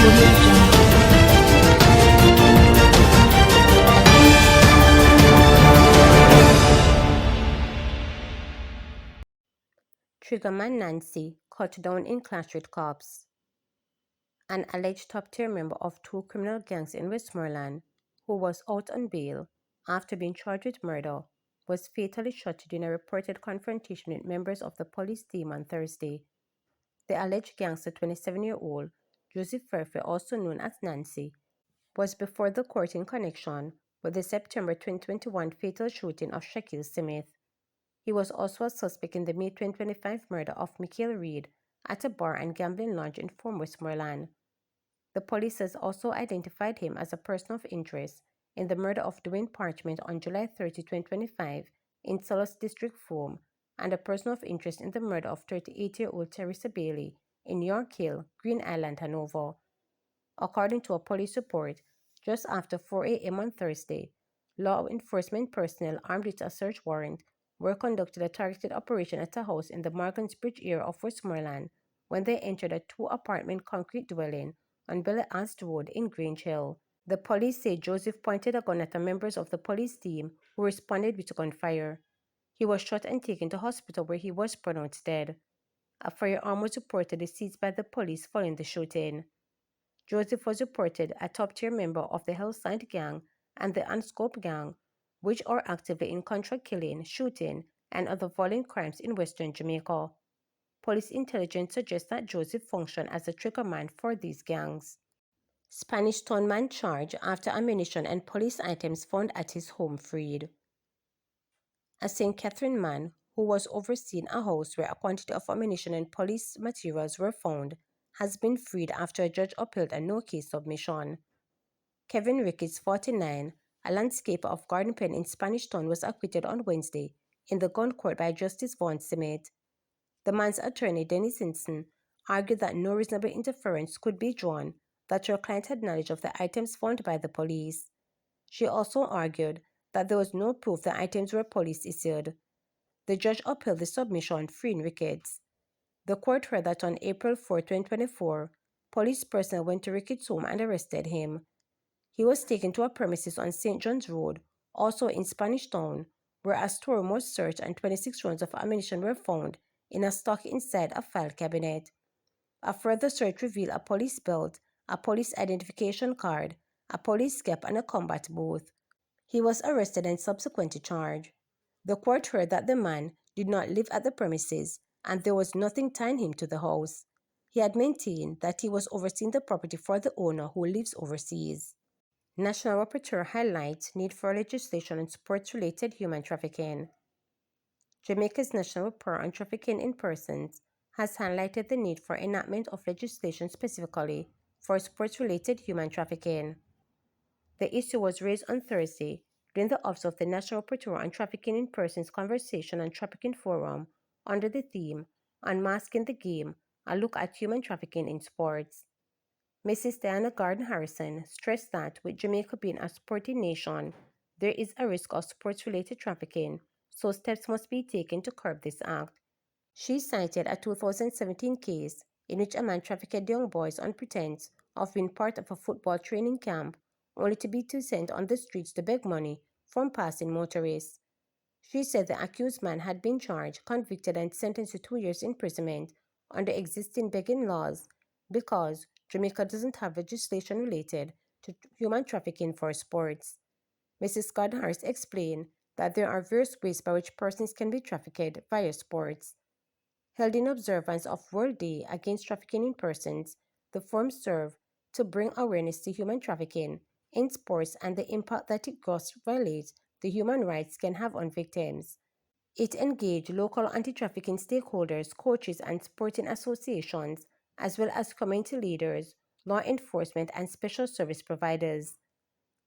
Audio Jungle. Triggerman Nancy cut down in clash with cops. An alleged top-tier member of two criminal gangs in Westmoreland, who was out on bail after being charged with murder, was fatally shot during a reported confrontation with members of the police team on Thursday. The alleged gangster, 27-year-old Joseph Furphy, also known as Nancy, was before the court in connection with the September 2021 fatal shooting of Shaquille Smith. He was also a suspect in the May 2025 murder of Michael Reed at a bar and gambling lounge in Westmoreland. The police has also identified him as a person of interest in the murder of Dwayne Parchment on July 30, 2025 in Solis District 4, and a person of interest in the murder of 38-year-old Teresa Bailey in York Hill, Green Island, Hanover. According to a police report, just after 4 a.m. on Thursday, law enforcement personnel armed with a search warrant were conducted a targeted operation at a house in the Morgan's Bridge area of Westmoreland when they entered a two-apartment concrete dwelling on Belle Ast Road in Grange Hill. The police say Joseph pointed a gun at the members of the police team who responded with gunfire. He was shot and taken to hospital where he was pronounced dead. A firearm was reportedly seized by the police following the shooting. Joseph was reported a top-tier member of the Hillside Gang and the Unscope Gang, which are actively in contract killing, shooting, and other violent crimes in western Jamaica. Police intelligence suggests that Joseph functioned as a triggerman for these gangs. Spanish Town man charged after ammunition and police items found at his home freed. A St. Catherine man who was overseeing a house where a quantity of ammunition and police materials were found has been freed after a judge upheld a no-case submission. Kevin Ricketts, 49, a landscaper of Garden Pen in Spanish Town, was acquitted on Wednesday in the gun court by Justice Vaughn Simmet. The man's attorney, Dennis Simpson, argued that no reasonable inference could be drawn that her client had knowledge of the items found by the police. She also argued that there was no proof the items were police issued. The judge upheld the submission, freeing Ricketts. The court heard that on April 4, 2024, police personnel went to Ricketts' home and arrested him. He was taken to a premises on St. John's Road, also in Spanish Town, where a storeroom was searched and 26 rounds of ammunition were found in a stock inside a file cabinet. A further search revealed a police belt, a police identification card, a police cap, and a combat booth. He was arrested and subsequently charged. The court heard that the man did not live at the premises and there was nothing tying him to the house. He had maintained that he was overseeing the property for the owner who lives overseas. National Rapporteur highlights need for legislation on sports-related human trafficking. Jamaica's National Repur on Trafficking in Persons has highlighted the need for enactment of legislation specifically for sports-related human trafficking. The issue was raised on Thursday during the Office of the National Rapporteur on Trafficking in Persons Conversation and Trafficking Forum under the theme Unmasking the Game, a look at human trafficking in sports. Mrs. Diana Garden Harrison stressed that with Jamaica being a sporting nation, there is a risk of sports-related trafficking, so steps must be taken to curb this act. She cited a 2017 case in which a man trafficked young boys on pretense of being part of a football training camp, only to be sent on the streets to beg money from passing motorists. She said the accused man had been charged, convicted, and sentenced to 2 years imprisonment under existing begging laws because Jamaica doesn't have legislation related to human trafficking for sports. Mrs. Scott Harris explained that there are various ways by which persons can be trafficked via sports. Held in observance of World Day Against Trafficking in Persons, the forum served to bring awareness to human trafficking in sports and the impact that it grossly violates the human rights can have on victims. It engaged local anti-trafficking stakeholders, coaches, and sporting associations, as well as community leaders, law enforcement, and special service providers.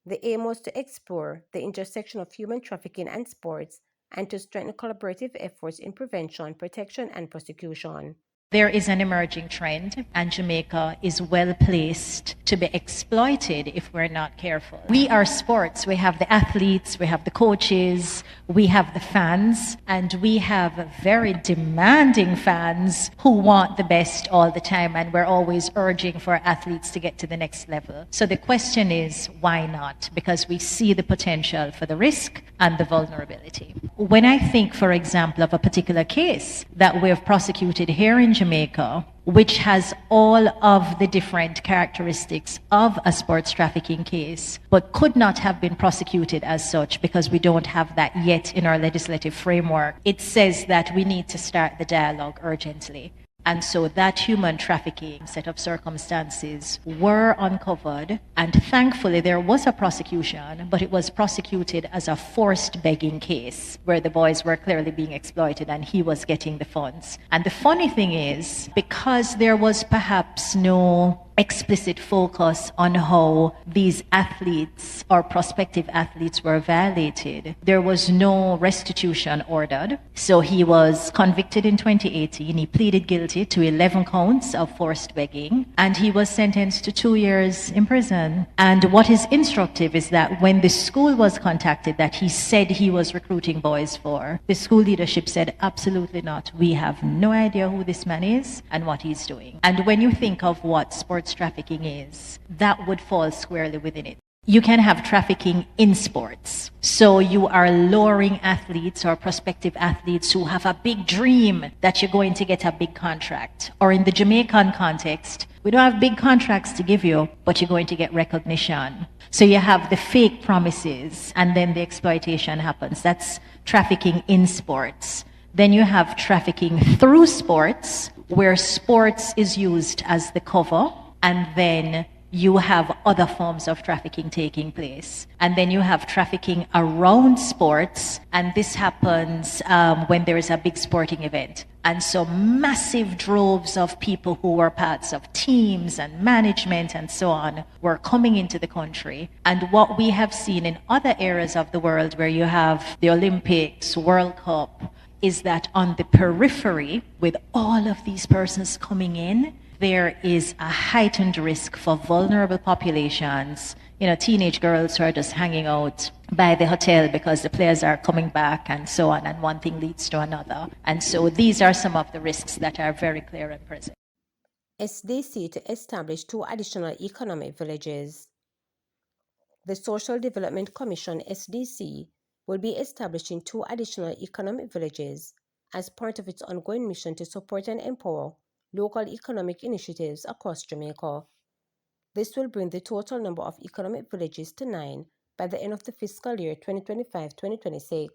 The aim was to explore the intersection of human trafficking and sports and to strengthen collaborative efforts in prevention, protection, and prosecution. There is an emerging trend, and Jamaica is well placed to be exploited if we're not careful. We are sports. We have the athletes, we have the coaches, we have the fans, and we have very demanding fans who want the best all the time, and we're always urging for athletes to get to the next level. So the question is, why not? Because we see the potential for the risk and the vulnerability. When I think, for example, of a particular case that we've prosecuted here in Jamaica, which has all of the different characteristics of a sports trafficking case, but could not have been prosecuted as such because we don't have that yet in our legislative framework, it says that we need to start the dialogue urgently. And so that human trafficking set of circumstances were uncovered. And thankfully, there was a prosecution, but it was prosecuted as a forced begging case where the boys were clearly being exploited and he was getting the funds. And the funny thing is, because there was perhaps no explicit focus on how these athletes or prospective athletes were violated, there was no restitution ordered. So he was convicted in 2018. He pleaded guilty to 11 counts of forced begging, and he was sentenced to 2 years in prison. And what is instructive is that when the school was contacted that he said he was recruiting boys for, the school leadership said, absolutely not. We have no idea who this man is and what he's doing. And when you think of what sports trafficking is, that would fall squarely within it. You can have trafficking in sports. So you are luring athletes or prospective athletes who have a big dream that you're going to get a big contract. Or in the Jamaican context, we don't have big contracts to give you, but you're going to get recognition. So you have the fake promises and then the exploitation happens. That's trafficking in sports. Then you have trafficking through sports, where sports is used as the cover, and then you have other forms of trafficking taking place. And then you have trafficking around sports, and this happens when there is a big sporting event. And so massive droves of people who were parts of teams and management and so on were coming into the country. And what we have seen in other areas of the world where you have the Olympics, World Cup, is that on the periphery, with all of these persons coming in, there is a heightened risk for vulnerable populations. You know, teenage girls who are just hanging out by the hotel because the players are coming back and so on, and one thing leads to another. And so these are some of the risks that are very clear and present. SDC to establish 2 additional economic villages. The Social Development Commission SDC will be establishing 2 additional economic villages as part of its ongoing mission to support and empower local economic initiatives across Jamaica. This will bring the total number of economic villages to 9 by the end of the fiscal year 2025-2026.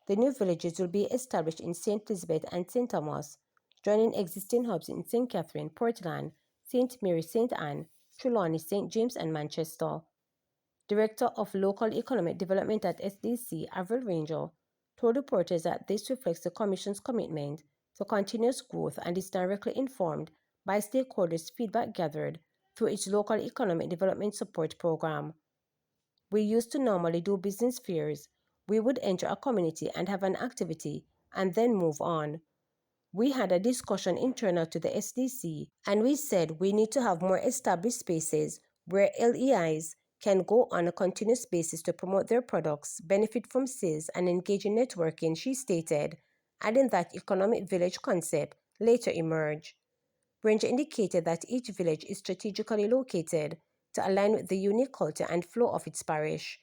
The new villages will be established in St. Elizabeth and St. Thomas, joining existing hubs in St. Catherine, Portland, St. Mary, St. Anne, Trelawney, St. James, and Manchester. Director of Local Economic Development at SDC, Avril Ranger, told reporters that this reflects the Commission's commitment to continuous growth and is directly informed by stakeholders' feedback gathered through its Local Economic Development Support Program. We used to normally do business fairs. We would enter a community and have an activity and then move on. We had a discussion internal to the SDC, and we said we need to have more established spaces where LEIs can go on a continuous basis to promote their products, benefit from sales, and engage in networking, she stated, adding that economic village concept later emerged. Ranger indicated that each village is strategically located to align with the unique culture and flow of its parish.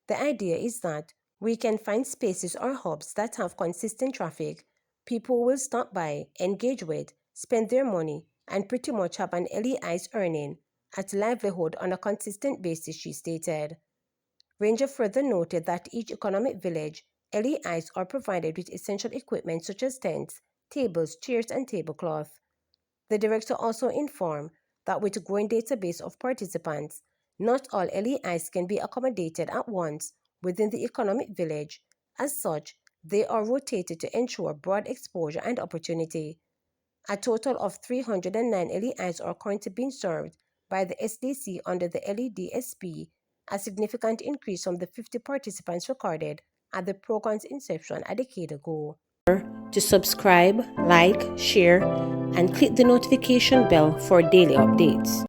The idea is that we can find spaces or hubs that have consistent traffic. People will stop by, engage with, spend their money, and pretty much have an LEI's earning at livelihood on a consistent basis, she stated. Ranger further noted that each economic village, LEIs are provided with essential equipment such as tents, tables, chairs, and tablecloth. The director also informed that with a growing database of participants, not all LEIs can be accommodated at once within the economic village. As such, they are rotated to ensure broad exposure and opportunity. A total of 309 LEIs are currently being served by the SDC under the LEDSP, a significant increase from the 50 participants recorded at the program's inception a decade ago. to subscribe, like, share, and click the notification bell for daily updates.